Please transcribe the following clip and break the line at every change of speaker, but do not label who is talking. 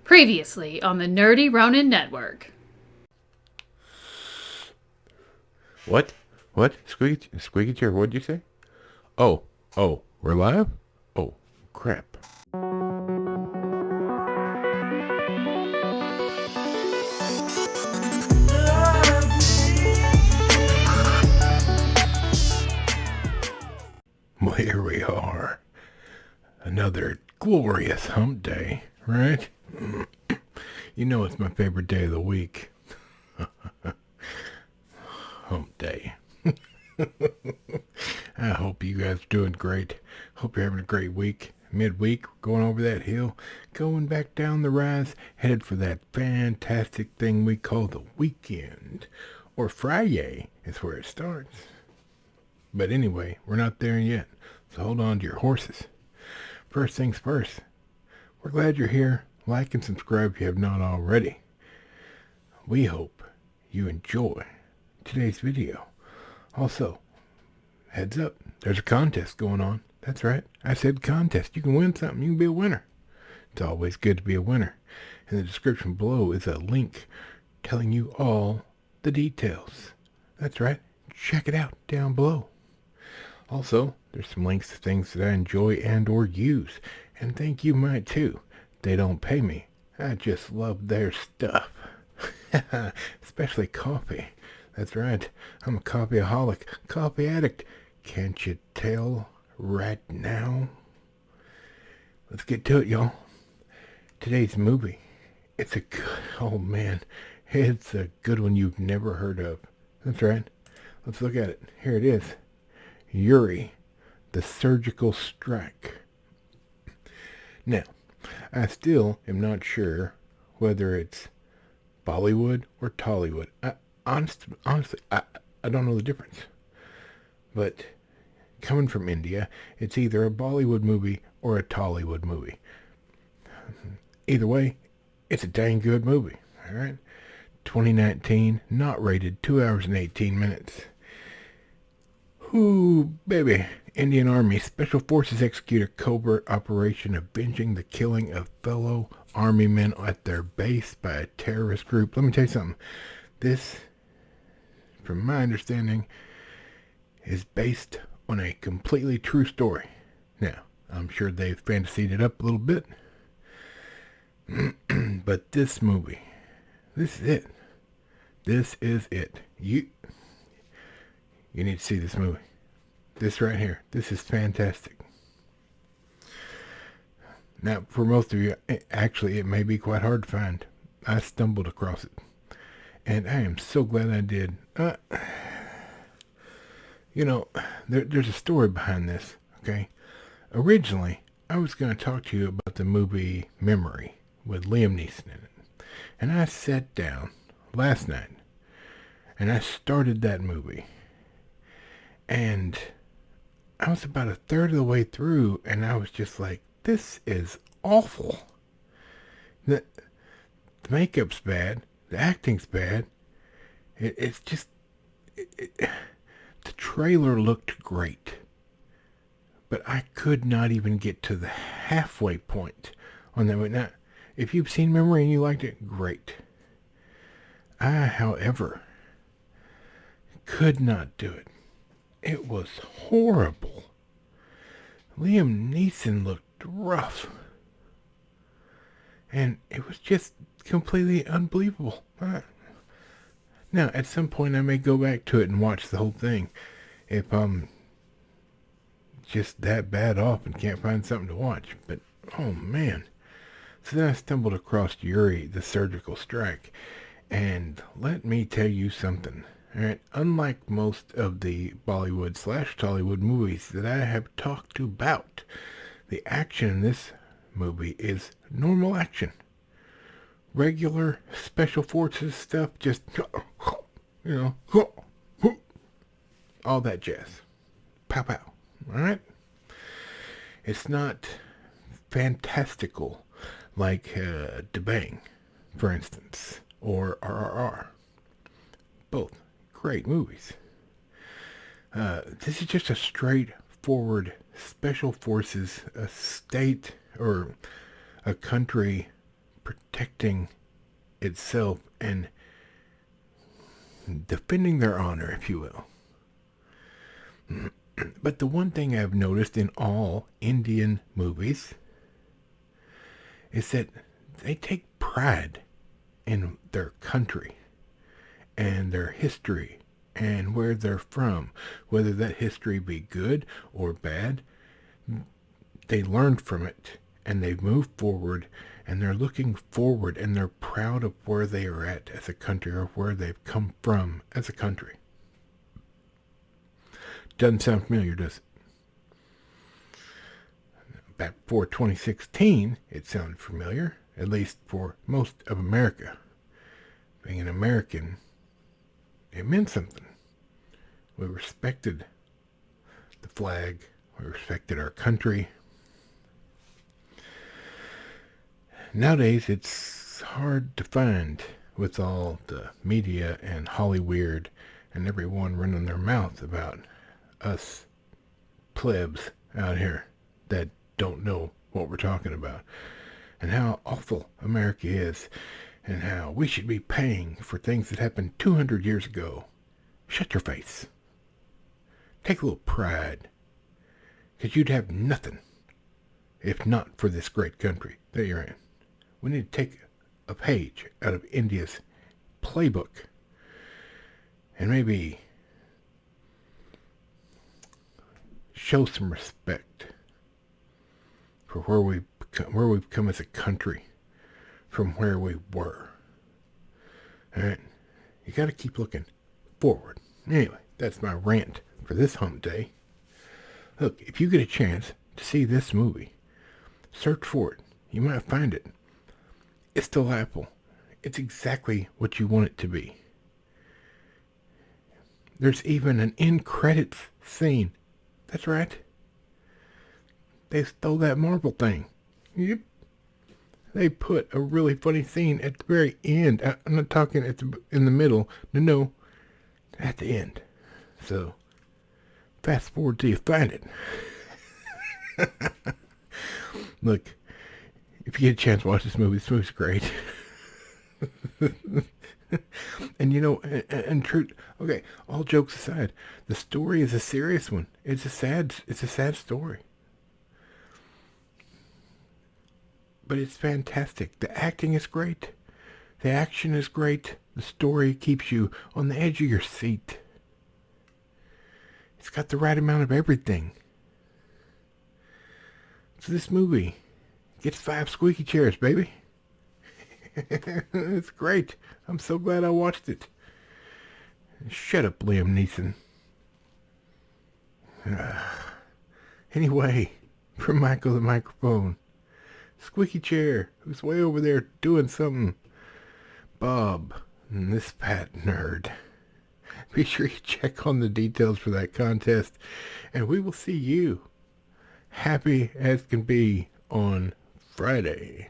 Previously on the Nerdy Ronin Network.
What? Squeaky chair, what'd you say? Oh, we're live? Oh, crap. Well, here we are. Another glorious hump day, right? You know it's my favorite day of the week. Hump day. I hope you guys are doing great. Hope you're having a great week. Midweek, going over that hill, going back down the rise, headed for that fantastic thing we call the weekend. Or Friday is where it starts. But anyway, we're not there yet, so hold on to your horses. First things first, we're glad you're here. Like and subscribe if you have not already. We hope you enjoy today's video. Also, heads up, there's a contest going on. That's right, I said contest. You can win something, you can be a winner. It's always good to be a winner. In the description below is a link telling you all the details. That's right, check it out down below. Also, there's some links to things that I enjoy and or use. And think you might too. They don't pay me. I just love their stuff. Especially coffee. That's right. I'm a coffeeaholic, coffee addict. Can't you tell right now? Let's get to it, y'all. Today's movie. It's a good, oh man, it's a good one you've never heard of. That's right. Let's look at it. Here it is. Yuri, the Surgical Strike. Now, I still am not sure whether it's Bollywood or Tollywood. Honestly, I don't know the difference. But coming from India, it's either a Bollywood movie or a Tollywood movie. Either way, it's a dang good movie. All right, 2019, not rated, 2 hours and 18 minutes. Ooh, baby. Indian Army Special Forces execute a covert operation avenging the killing of fellow army men at their base by a terrorist group. Let me tell you something. This, from my understanding, is based on a completely true story. Now, I'm sure they've fantasied it up a little bit. But this movie, this is it. This is it. You need to see this movie. This right here. This is fantastic. Now, for most of you, actually, it may be quite hard to find. I stumbled across it. And I am so glad I did. There's a story behind this, okay? Originally, I was going to talk to you about the movie Memory with Liam Neeson in it. And I sat down last night and I started that movie. And I was about a third of the way through, and I was just like, this is awful. The makeup's bad. The acting's bad. It's just... the trailer looked great. But I could not even get to the halfway point on that. Now, if you've seen Memory and you liked it, great. I, however, could not do it. It was horrible. Liam Neeson looked rough. And it was just completely unbelievable. Now, at some point I may go back to it and watch the whole thing. If I'm just that bad off and can't find something to watch. But, oh man. So then I stumbled across Yuri, the Surgical Strike. And let me tell you something. Alright, unlike most of the Bollywood/Tollywood movies that I have talked about, the action in this movie is normal action. Regular special forces stuff, just, all that jazz. Pow pow. Alright? It's not fantastical like DeBang, for instance, or RRR. Both great movies. This is just a straightforward special forces, a state or a country protecting itself and defending their honor, if you will. But the one thing I've noticed in all Indian movies is that they take pride in their country and their history and where they're from. Whether that history be good or bad, they learned from it and they've moved forward and they're looking forward and they're proud of where they are at as a country or where they've come from as a country. Doesn't sound familiar, does it? Back before 2016, it sounded familiar, at least for most of America. Being an American, it meant something. We respected the flag, we respected our country. Nowadays, it's hard to find with all the media and Hollywood and everyone running their mouth about us plebs out here that don't know what we're talking about and how awful America is and how we should be paying for things that happened 200 years ago. Shut your face. Take a little pride, because you'd have nothing if not for this great country that you're in. We need to take a page out of India's playbook and maybe show some respect for where we've come as a country from where we were. All right, you got to keep looking forward. Anyway, that's my rant for this hump day. Look, if you get a chance to see this movie, search for it. You might find it. It's delightful. It's exactly what you want it to be. There's even an end credits scene. That's right. They stole that marble thing. Yep. They put a really funny scene at the very end. I'm not talking in the middle. No, at the end. So, fast forward till you find it. Look, if you get a chance to watch this movie's great. And you know, and truth, okay, all jokes aside, the story is a serious one. It's a sad story. But it's fantastic. The acting is great. The action is great. The story keeps you on the edge of your seat. It's got the right amount of everything. So this movie gets 5 squeaky chairs, baby. It's great. I'm so glad I watched it. Shut up, Liam Neeson. Anyway, from Michael the Microphone. Squeaky chair, who's way over there doing something. Bob, and this fat nerd. Be sure you check on the details for that contest, and we will see you happy as can be on Friday.